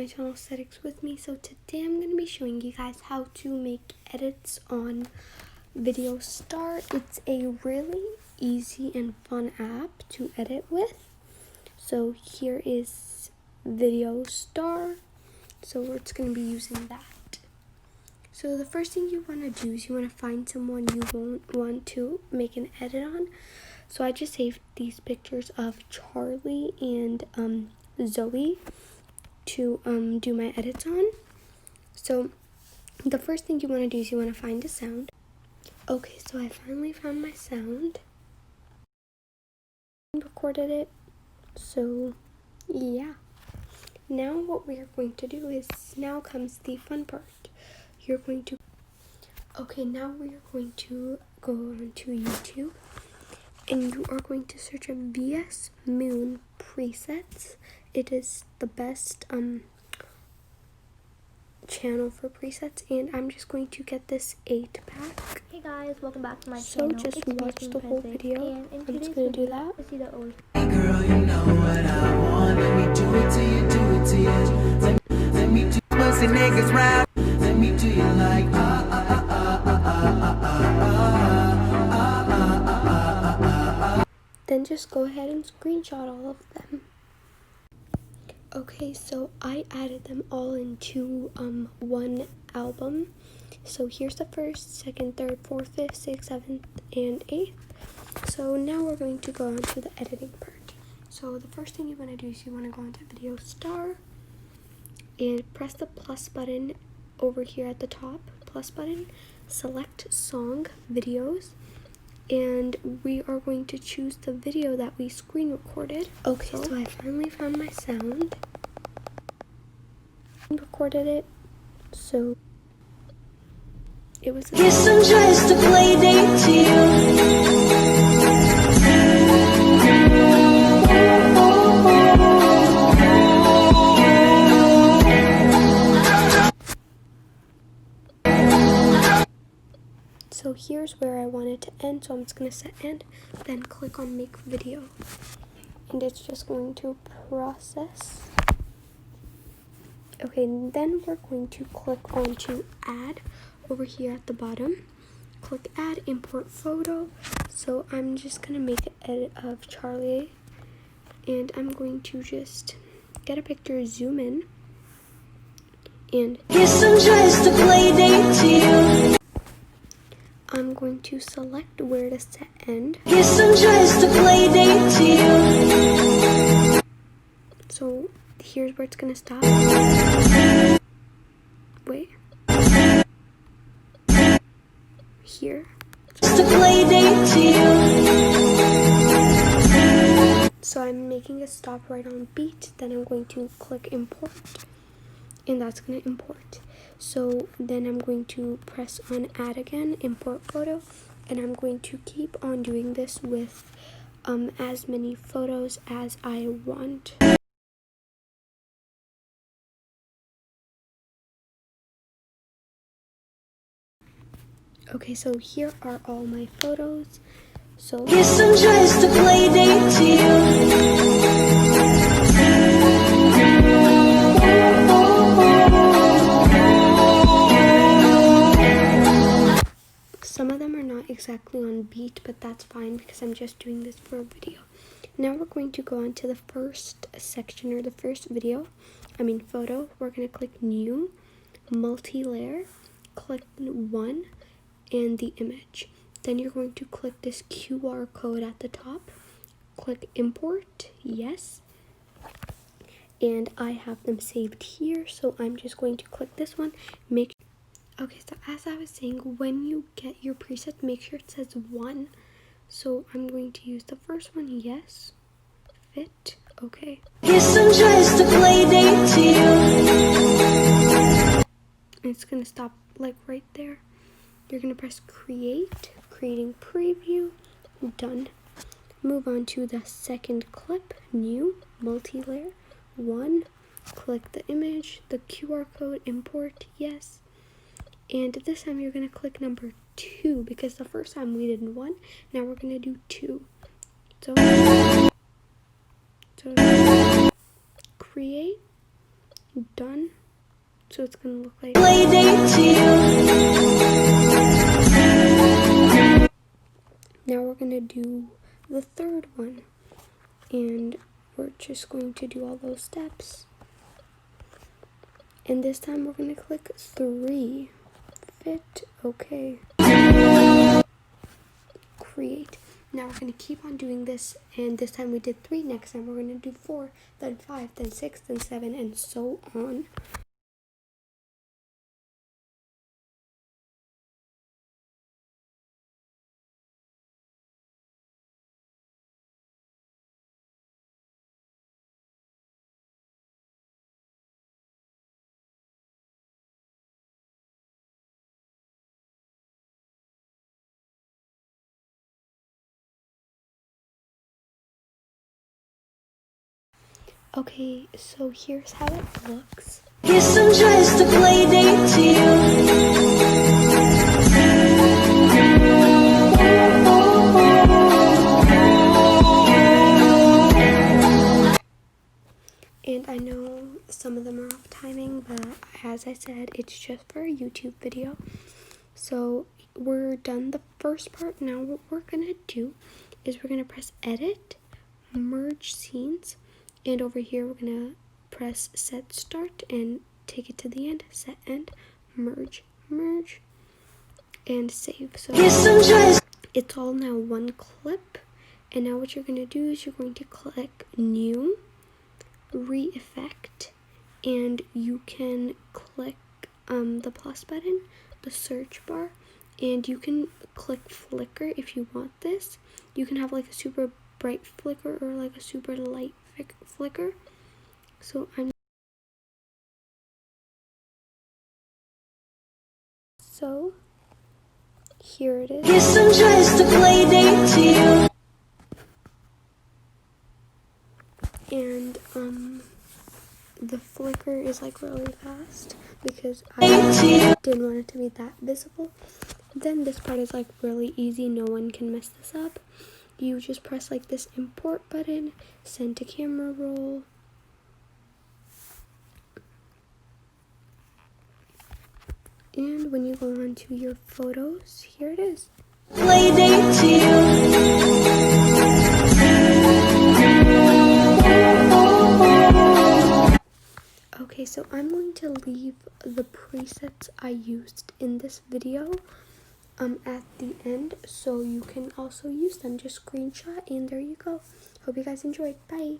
my channel Aesthetics with me. So today I'm going to be showing you guys how to make edits on Video Star. It's a really easy and fun app to edit with. So here is Video Star. So we're just going to be using that. So the first thing you want to do is you want to find someone you want to make an edit on. So I just saved these pictures of Charlie and Zoe to do my edits on. So the first thing you want to do is you want to find a sound. Okay, so I finally found my sound. Recorded it. So yeah. Now what we are going to do is, now comes the fun part. Now we are going to go on to YouTube, and you are going to search up VS Moon presets. It is the best channel for presets, and I'm just going to get this 8-pack. Hey guys, welcome back to my channel. So just watch the whole video. I'm just going to do that. Hey girl, you know what I want. Let me do it to you, do it to you. Let me do pussy niggas round. Let me do you like Then just go ahead and screenshot all of them. Okay, so I added them all into one album. So here's the 1st, 2nd, 3rd, 4th, 5th, 6th, 7th, and 8th. So now we're going to go on to the editing part. So the first thing you want to do is you want to go into Video Star and press the plus button over here at the top, plus button, select song videos, and we are going to choose the video that we screen recorded. Okay, so I finally found my sound. Recorded it. So it was Guess I'm just a play date to you. So here's where I want it to end, so I'm just going to set end, then click on make video, and it's just going to process. Okay, and then we're going to click on to add over here at the bottom. Click add, import photo. So I'm just going to make an edit of Charlie, and I'm going to just get a picture, zoom in, and Guess I'm just a play date to you. I'm going to select where to set end. Guess I'm just a play date to you. So here's where it's gonna stop. Wait. Here. Just a play date to you. So I'm making a stop right on beat. Then I'm going to click import, and that's gonna import. So then I'm going to press on add again, import photo, and I'm going to keep on doing this with as many photos as I want. Okay, so here are all my photos. So Guess I'm just a play date to you. some of them are not exactly on beat, but that's fine because I'm just doing this for a video. Now we're going to go on to the first section, or the first photo. We're going to click new, multi-layer, click 1, and the image. Then you're going to click this QR code at the top. Click import, yes. And I have them saved here, so I'm just going to click this one. Okay, so as I was saying, when you get your preset, make sure it says 1. So I'm going to use the first one, yes. Fit, okay. Guess I'm just a play date to you. It's gonna stop like right there. You're gonna press create, creating preview, done. Move on to the second clip, new, multi-layer, 1. Click the image, the QR code, import, yes. And this time you're gonna click number 2 because the first time we did 1. Now we're gonna do 2. So create, done. So it's gonna look like now we're gonna do the third one, and we're just going to do all those steps. And this time we're gonna click 3, fit, okay, create. Now we're gonna keep on doing this, and this time we did 3. Next time we're gonna do 4, then 5, then 6, then 7, and so on. Okay, so here's how it looks. Guess I'm just a play date to And I know some of them are off timing, but as I said, it's just for a YouTube video. So we're done the first part. Now what we're gonna do is we're gonna press edit, merge scenes, and over here we're gonna press set start and take it to the end, set end, merge, and save. So it's all now one clip. And now what you're gonna do is you're going to click new, re-effect, and you can click the plus button, the search bar, and you can click flicker if you want this. You can have like a super bright flicker or like a super light flicker. So here it is. Guess I'm just a play date to you. And the flicker is like really fast because I didn't want it to be that visible. Then this part is like really easy, no one can mess this up. You just press like this import button, send to camera roll, and when you go on to your photos, here it is. Play date to Okay, so I'm going to leave the presets I used in this video at the end, so you can also use them. Just screenshot, and there you go. Hope you guys enjoyed. Bye.